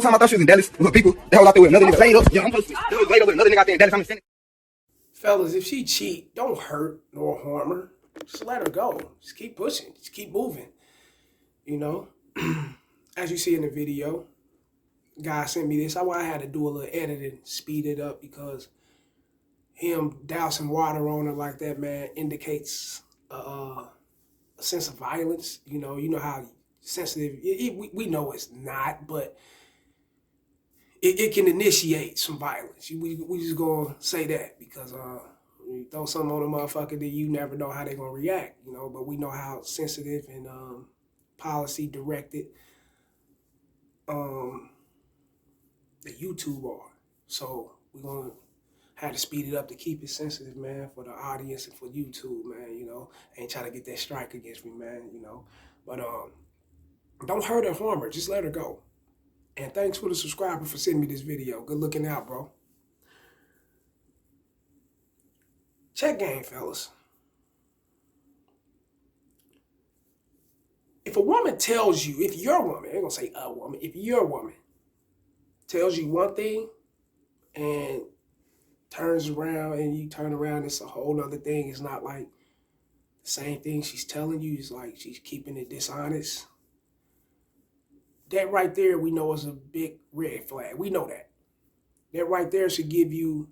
time I thought she was in Dallas with people, that whole out there with another nigga laid up. Yeah, I'm supposed to be laid up with another nigga out there in Dallas. I'm in Fellas, if she cheat, don't hurt nor harm her. Just let her go. Just keep pushing. Just keep moving. You know? As you see in the video, guy sent me this. I had to do a little editing, speed it up, because him dousing water on her like that, man, indicates a sense of violence. You know how sensitive, we know it's not, but it can initiate some violence. We just gonna say that, because you throw something on a motherfucker that you never know how they're gonna react, you know. But we know how sensitive and policy directed the YouTube are. So we're gonna have to speed it up to keep it sensitive, man, for the audience and for YouTube, man. You know, ain't trying to get that strike against me, man. You know, but don't hurt or harm her. Just let her go. And thanks for the subscriber for sending me this video. Good looking out, bro. Check game, fellas. If a woman tells you, if your woman, I ain't gonna say a woman, if your woman tells you one thing and turns around and you turn around, it's a whole other thing. It's not like the same thing she's telling you. It's like she's keeping it dishonest. That right there, we know is a big red flag. We know that. That right there should give you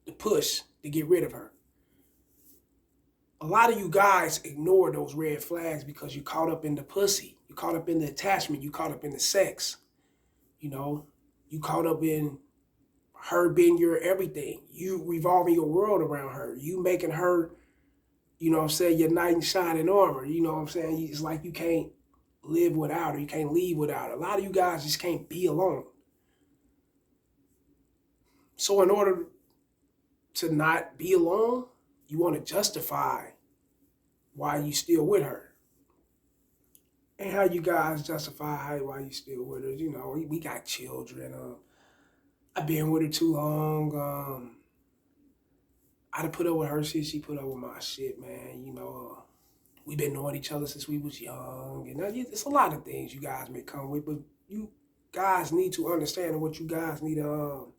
the push to get rid of her. A lot of you guys ignore those red flags because you caught up in the pussy. You caught up in the attachment. You caught up in the sex. You know, you caught up in her being your everything. You revolving your world around her. You making her, you know what I'm saying, your knight in shining armor. You know what I'm saying? It's like you can't live without her. You can't leave without her. A lot of you guys just can't be alone. So in order to not be alone, you want to justify why you still with her. And how you guys justify why you still with her. You know, we got children. I've been with her too long. I done put up with her shit. She put up with my shit, man. You know, we've been knowing each other since we was young. And it's a lot of things you guys may come with, but you guys need to understand what you guys need to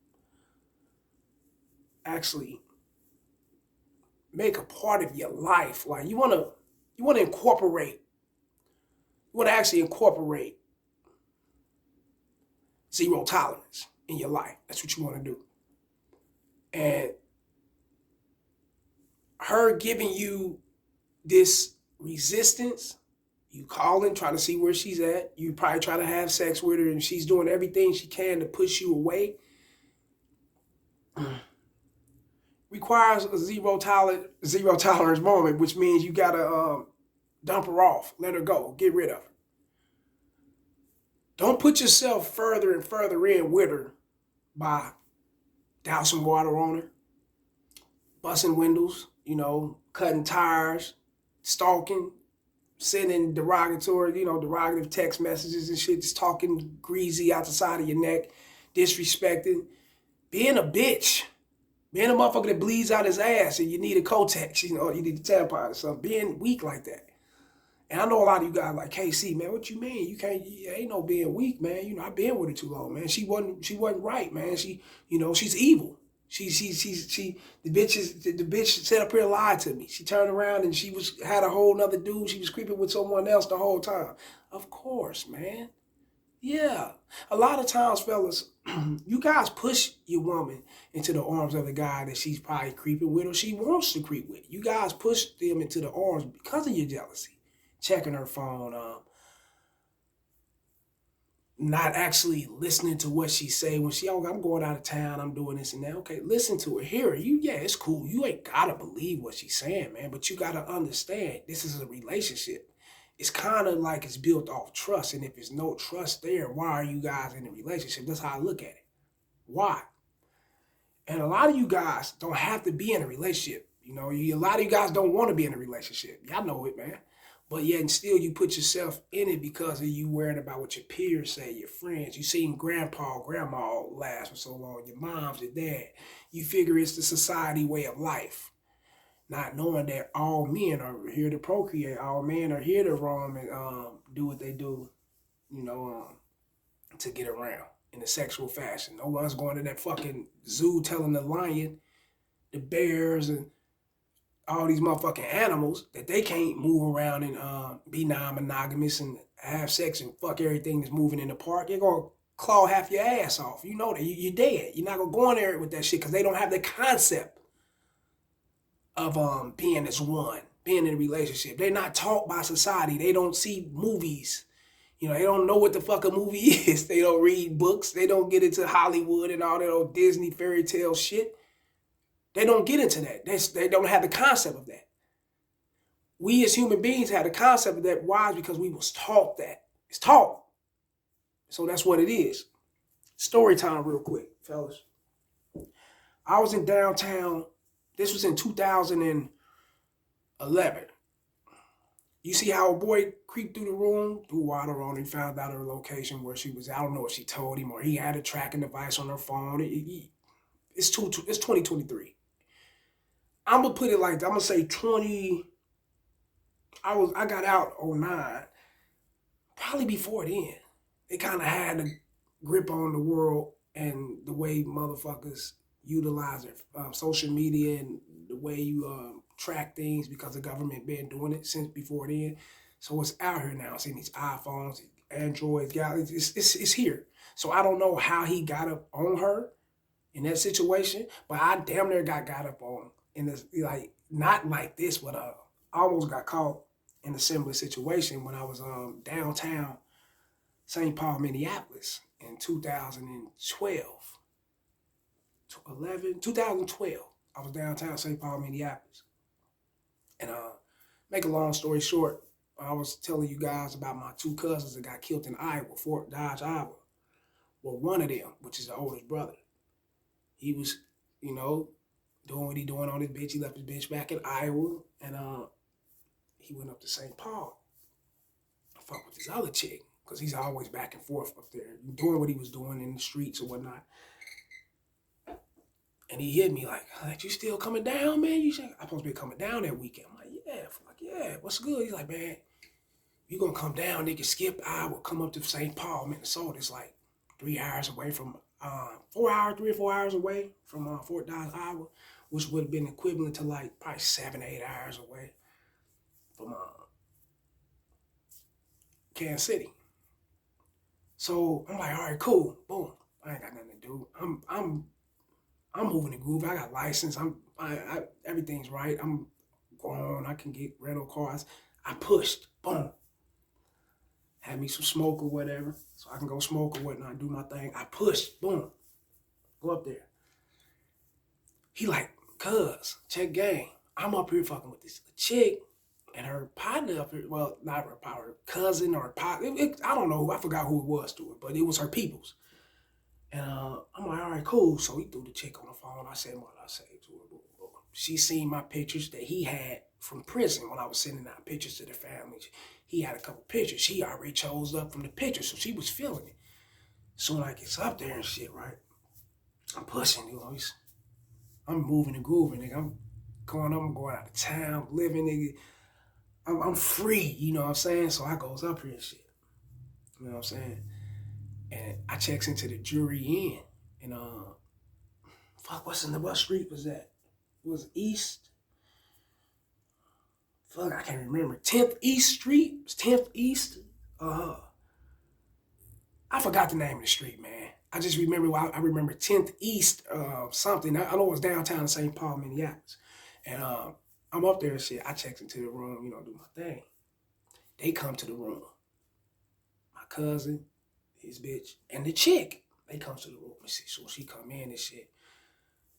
actually make a part of your life. Like you want to incorporate. You want to actually incorporate zero tolerance in your life. That's what you want to do. And her giving you this resistance, you calling, trying to see where she's at. You probably try to have sex with her and she's doing everything she can to push you away. Requires a zero tolerance moment, which means you got to dump her off, let her go, get rid of her. Don't put yourself further and further in with her by dousing water on her, busting windows, you know, cutting tires, stalking, sending derogative text messages and shit, just talking greasy out the side of your neck, disrespecting, being a bitch, being a motherfucker that bleeds out his ass and you need a Kotex, you know, you need a tampon or something, being weak like that. And I know a lot of you guys like, KC, man, what you mean? You can't, ain't no being weak, man. You know, I've been with her too long, man. She wasn't right, man. She, you know, she's evil. The bitch sat up here and lied to me. She turned around and had a whole nother dude. She was creeping with someone else the whole time. Of course, man. Yeah. A lot of times, fellas, you guys push your woman into the arms of the guy that she's probably creeping with or she wants to creep with. You guys push them into the arms because of your jealousy. Checking her phone, not actually listening to what she say when I'm going out of town, I'm doing this and that. Okay, listen to her, hear her. Yeah, it's cool. You ain't gotta believe what she's saying, man, but you gotta understand this is a relationship. It's kind of like it's built off trust, and if there's no trust there, why are you guys in a relationship? That's how I look at it. Why? And a lot of you guys don't have to be in a relationship. You know, a lot of you guys don't want to be in a relationship. Y'all know it, man. But yet and still you put yourself in it because of you worrying about what your peers say, your friends. You seen grandpa, grandma last for so long, your moms, your dad. You figure it's the society way of life. Not knowing that all men are here to procreate. All men are here to roam and do what they do, you know, to get around in a sexual fashion. No one's going to that fucking zoo telling the lion, the bears, and all these motherfucking animals that they can't move around and be non-monogamous and have sex and fuck everything that's moving in the park. They're going to claw half your ass off. You know that. You're dead. You're not going to go in there with that shit because they don't have the concept of being as one, being in a relationship. They're not taught by society. They don't see movies. You know, they don't know what the fuck a movie is. They don't read books. They don't get into Hollywood and all that old Disney fairy tale shit. They don't get into that. They don't have the concept of that. We as human beings have the concept of that. Why? Because we was taught that. It's taught. So that's what it is. Story time real quick, fellas. I was in downtown. This was in 2011. You see how a boy creeped through the room, threw water on, and found out her location where she was. I don't know if she told him or he had a tracking device on her phone. It's 2023. I'm gonna put it like I'm gonna say 20. I got out 09. Probably before then. They kind of had a grip on the world and the way motherfuckers utilize their social media and the way you track things because the government been doing it since before then. So it's out here now. It's in these iPhones, Androids, Galaxies. It's here. So I don't know how he got up on her in that situation, but I damn near got up on in this, like, not like this, but I almost got caught in a similar situation when I was downtown St. Paul, Minneapolis in 2012. 2012. I was downtown St. Paul, Minneapolis. And make a long story short, I was telling you guys about my two cousins that got killed in Iowa, Fort Dodge, Iowa. Well, one of them, which is the oldest brother, he was, you know, doing what he doing on his bitch. He left his bitch back in Iowa, and he went up to St. Paul. Fuck with this other chick, because he's always back and forth up there, doing what he was doing in the streets or whatnot. And he hit me like, you still coming down, man? I'm supposed to be coming down that weekend. I'm like, yeah, what's good? He's like, man, you gonna come down, nigga, skip Iowa, come up to St. Paul, Minnesota. It's like 3 hours away from, 3 or 4 hours away from Fort Dodge, Iowa, which would have been equivalent to like probably 7 or 8 hours away from Kansas City. So I'm like, all right, cool, boom. I ain't got nothing to do. I'm moving the groove. I got license. Everything's right. I'm grown. I can get rental cars. I pushed. Boom. Had me some smoke or whatever, so I can go smoke or whatnot, do my thing. I pushed. Boom. Go up there. He like, cuz, check game. I'm up here fucking with this chick and her partner up here. Well, not her partner, her cousin or her partner. I don't know. I forgot who it was to her, but it was her people's. And I'm like, all right, cool. So he threw the chick on the phone. I said what I said to her. She seen my pictures that he had from prison when I was sending out pictures to the family. He had a couple pictures. He already chose up from the pictures, so she was feeling it. Soon I gets up there and shit, right? I'm pushing, you know. I'm moving and grooving, nigga. I'm going out of town, living, nigga. I'm free, you know what I'm saying? So I goes up here and shit. You know what I'm saying? And I checks into the Jury Inn. And what street was that? It was East. I can't remember. 10th East Street? It was 10th East? I forgot the name of the street, man. I just remember, I remember 10th East something. I know it was downtown in St. Paul, Minneapolis. And I'm up there and shit. I checks into the room, you know, do my thing. They come to the room. My cousin, his bitch, and the chick. They come to the room and shit. So she come in and shit.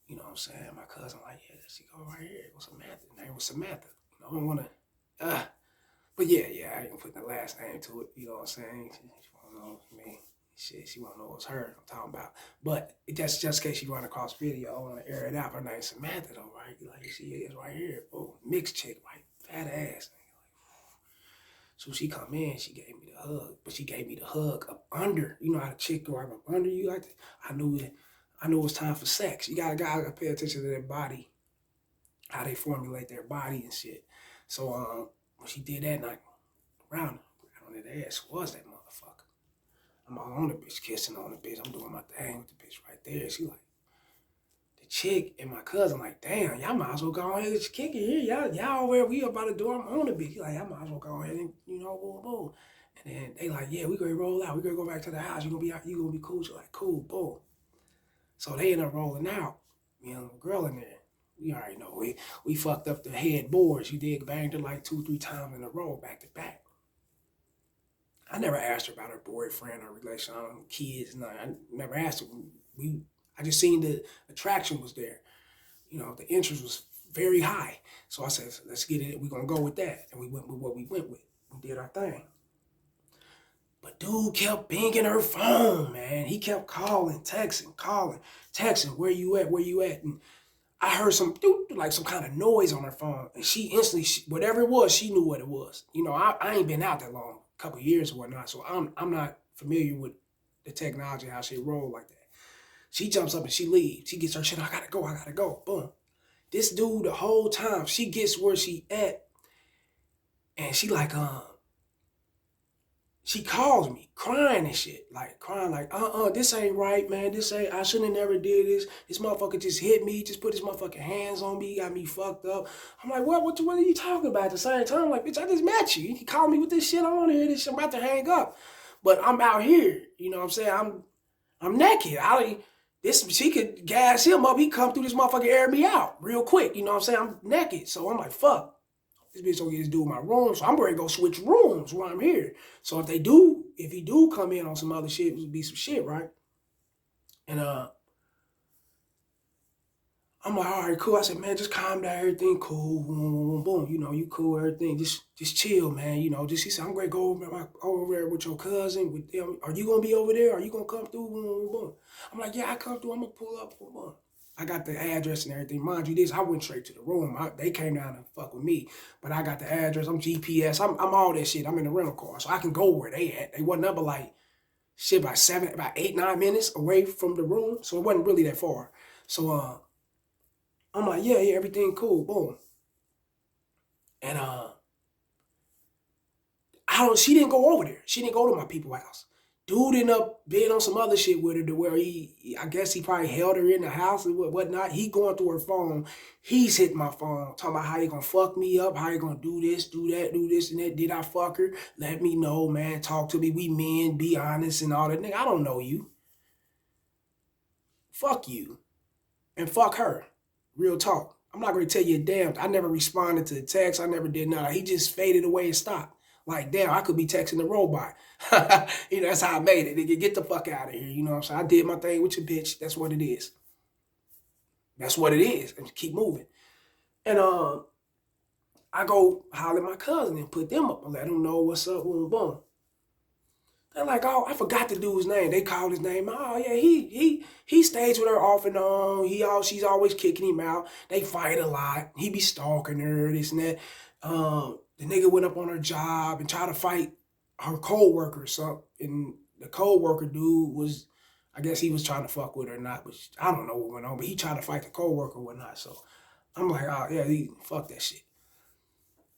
You know what I'm saying? My cousin like, yeah, she go right here. It was Samantha. Her name was Samantha. You know, I don't want to, but yeah, I ain't putting the last name to it. You know what I'm saying? She want to know me. Shit, she want to know it's her I'm talking about. But that's just in case you run across video. I want to air it out. Her name's Samantha, though, right? Like, she is right here. Oh, mixed chick, right? Fat ass. So she come in, she gave me the hug, but she gave me the hug up under. You know how the chick go up under you like that? I knew it was time for sex. You gotta pay attention to their body, how they formulate their body and shit. So when she did that, and I round on that ass, was that motherfucker? I'm all on the bitch, kissing on the bitch. I'm doing my thing with the bitch right there. She like, the chick and my cousin like, damn, y'all might as well go ahead and kick it here. Y'all where we about to do, I'm on the bitch. He like, y'all might as well go ahead and, boom, boom. And then they like, yeah, we gonna roll out. We gonna go back to the house. You gonna be cool. She's like, cool, boom. So they end up rolling out. Me and the girl in there. We already know we fucked up the headboard. She did banged her like 2-3 times in a row, back to back. I never asked her about her boyfriend or relation, kids. No, I never asked her. I just seen the attraction was there. The interest was very high. So I said, let's get it. We're gonna go with that. And we went with what we went with. We did our thing. But dude kept binging her phone, man. He kept calling, texting, where you at? And I heard some kind of noise on her phone. And she instantly, whatever it was, she knew what it was. I ain't been out that long, a couple of years or whatnot. So I'm not familiar with the technology, how she roll like that. She jumps up and she leaves. She gets her shit, I gotta go. Boom. This dude, the whole time, she gets where she at. And she like, she calls me crying and shit, this ain't right, man. I shouldn't have never did this. This motherfucker just hit me, just put his motherfucking hands on me, got me fucked up. I'm like, what are you talking about? At the same time, I'm like, bitch, I just met you. He called me with this shit on here, I'm about to hang up. But I'm out here, you know what I'm saying? I'm naked. She could gas him up, he come through this motherfucker, air me out real quick, you know what I'm saying? I'm naked, so I'm like, fuck. This bitch don't get this dude in my room, so I'm ready to go switch rooms while I'm here. So if he do come in on some other shit, it would be some shit, right? And I'm like, all right, cool. I said, man, just calm down, everything cool, boom, boom, boom. You cool, everything. Just chill, man. He said, I'm gonna go over there with your cousin, with them. Are you gonna be over there? Are you gonna come through? Boom, boom, boom. I'm like, yeah, I come through. I'm gonna pull up, boom, boom. I got the address and everything. Mind you, I went straight to the room. They came down and fuck with me. But I got the address. I'm GPS. I'm all that shit. I'm in the rental car. So I can go where they at. They wasn't up like, shit, about 8, 9 minutes away from the room. So it wasn't really that far. So I'm like, yeah, everything cool. Boom. And she didn't go over there. She didn't go to my people's house. Dude ended up being on some other shit with her to where I guess he probably held her in the house and whatnot. He going through her phone. He's hitting my phone, talking about how he gonna fuck me up, how he gonna do this, do that, do this and that. Did I fuck her? Let me know, man. Talk to me. We men, be honest and all that. Nigga, I don't know you. Fuck you. And fuck her. Real talk. I'm not gonna tell you a damn. I never responded to the text. I never did nothing. He just faded away and stopped. Like, damn, I could be texting the robot. That's how I made it. Nigga, get the fuck out of here. You know what I'm saying? I did my thing with your bitch. That's what it is. That's what it is. And keep moving. And I go holler at my cousin and put them up and let them know what's up, boom, boom. They're like, oh, I forgot the dude's name. They called his name. Oh, yeah, he stays with her off and on. She's always kicking him out. They fight a lot. He be stalking her, this and that. The nigga went up on her job and tried to fight her co-worker. And the co-worker dude was, I guess he was trying to fuck with her or not, but I don't know what went on, but he tried to fight the co-worker or whatnot. So I'm like, oh, yeah, fuck that shit.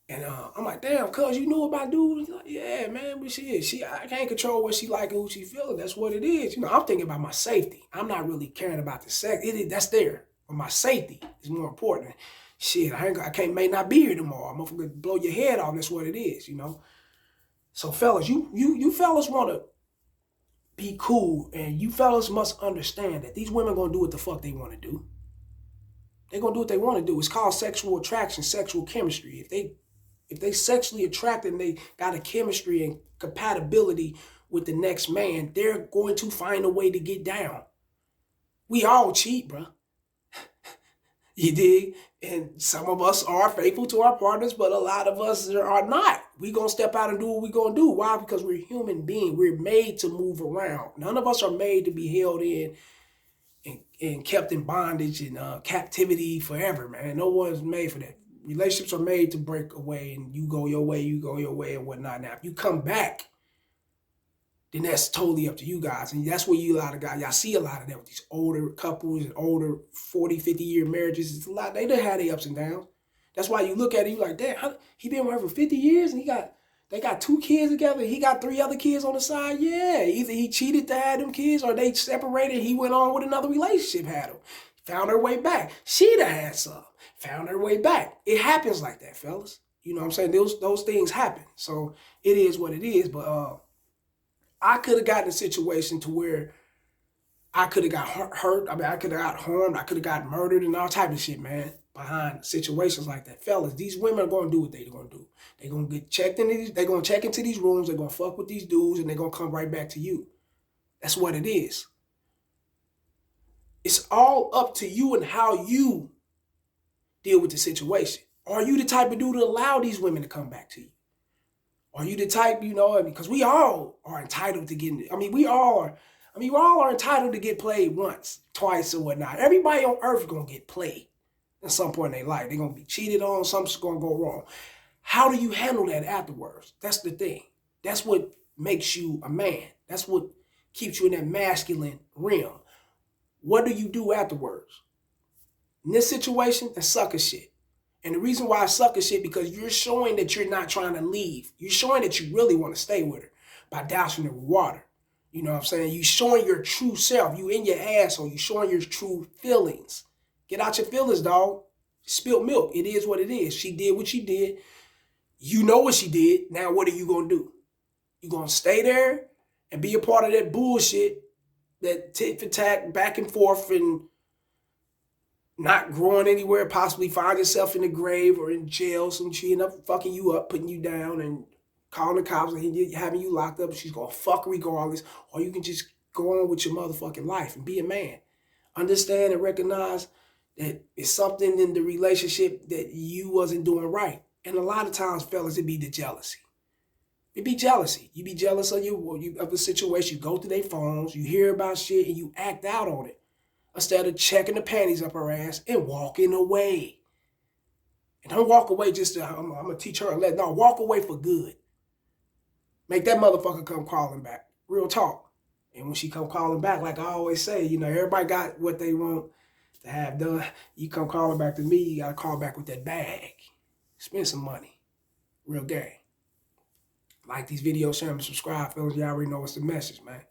And I'm like, damn, cuz you knew about dude? He's like, yeah, man, but I can't control what she like and who she feeling. That's what it is. I'm thinking about my safety. I'm not really caring about the sex. That's there. But my safety is more important. Shit, I may not be here tomorrow. I'm gonna blow your head off. That's what it is, So fellas, you fellas wanna be cool, and you fellas must understand that these women gonna do what the fuck they wanna do. They're gonna do what they wanna do. It's called sexual attraction, sexual chemistry. If they sexually attracted and they got a chemistry and compatibility with the next man, they're going to find a way to get down. We all cheat, bro. You dig? And some of us are faithful to our partners, but a lot of us are not. We gonna step out and do what we gonna do. Why? Because we're human beings. We're made to move around. None of us are made to be held in and kept in bondage and captivity forever, man. No one's made for that. Relationships are made to break away and you go your way and whatnot. Now, if you come back, then that's totally up to you guys. And that's where y'all see a lot of that with these older couples and older 40, 50-year marriages. It's a lot. They done had their ups and downs. That's why you look at it, you're like, damn, he been with her for 50 years and he got They got 2 kids together. He got 3 other kids on the side. Yeah, either he cheated to have them kids or they separated. He went on with another relationship, had them. Found her way back. She done had some. Found her way back. It happens like that, fellas. You know what I'm saying? Those things happen. So it is what it is. But I could have gotten a situation to where I could have got hurt. I mean, I could have got harmed. I could have got murdered and all type of shit, man, behind situations like that. Fellas, these women are going to do what they're going to do. They're going to get checked in these, they're going to check into these rooms. They're going to fuck with these dudes and they're going to come right back to you. That's what it is. It's all up to you and how you deal with the situation. Are you the type of dude to allow these women to come back to you? Are you the type, you know, because we all are entitled to getting, we all are entitled to get played once, twice, or whatnot. Everybody on earth is going to get played at some point in their life. They're going to be cheated on. Something's going to go wrong. How do you handle that afterwards? That's the thing. That's what makes you a man. That's what keeps you in that masculine realm. What do you do afterwards? In this situation, that's sucker shit. And the reason why it's sucker shit, because you're showing that you're not trying to leave. You're showing that you really want to stay with her by dousing her with water. You know what I'm saying? You showing your true self. You in your asshole. You showing your true feelings. Get out your feelings, dog. Spilt milk. It is what it is. She did what she did. You know what she did. Now what are you going to do? You going to stay there and be a part of that bullshit, that tit for tat, back and forth, and not growing anywhere, possibly find yourself in the grave or in jail, she end up fucking you up, putting you down, and calling the cops and having you locked up. She's going to fuck regardless. Or you can just go on with your motherfucking life and be a man. Understand and recognize that it's something in the relationship that you wasn't doing right. And a lot of times, fellas, it be the jealousy. It be jealousy. You be jealous of of the situation. You go through their phones, you hear about shit, and you act out on it, instead of checking the panties up her ass and walking away. And don't walk away just to, I'm going to teach her a lesson. No, walk away for good. Make that motherfucker come crawling back. Real talk. And when she come calling back, like I always say, you know, everybody got what they want to have done. You come calling back to me, you got to call back with that bag. Spend some money. Real game. Like these videos, share them, subscribe, fellas. You already know what's the message, man.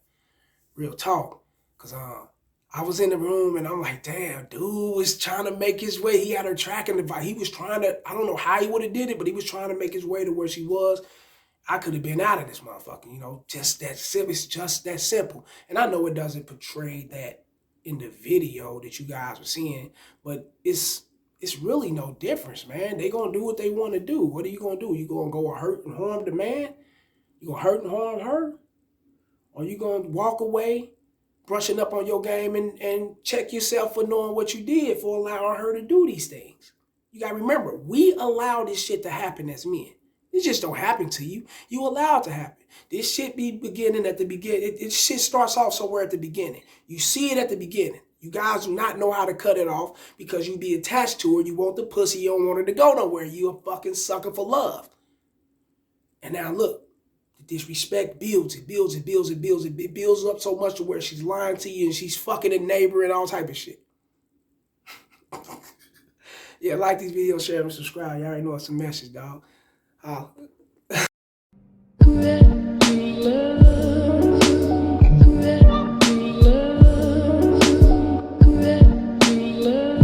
Real talk. Because I was in the room and I'm like, damn, dude was trying to make his way. He had her tracking device. He was trying to, I don't know how he would have did it, but he was trying to make his way to where she was. I could have been out of this motherfucker, you know, just that simple. It's just that simple. And I know it doesn't portray that in the video that you guys were seeing, but it's really no difference, man. They gonna do what they want to do. What are you gonna do? You gonna go hurt and harm the man? You gonna hurt and harm her? Or you gonna walk away, brushing up on your game and check yourself for knowing what you did for allowing her to do these things? You gotta remember, we allow this shit to happen as men. It just don't happen to you. You allow it to happen. This shit be beginning at the beginning. It shit starts off somewhere at the beginning. You see it at the beginning. You guys do not know how to cut it off because you be attached to her. You want the pussy. You don't want her to go nowhere. You a fucking sucker for love. And now look, the disrespect builds. It builds. It builds. It builds. It builds up so much to where she's lying to you and she's fucking a neighbor and all type of shit. Yeah, like these videos, share them, subscribe. You already know it's a message, dog.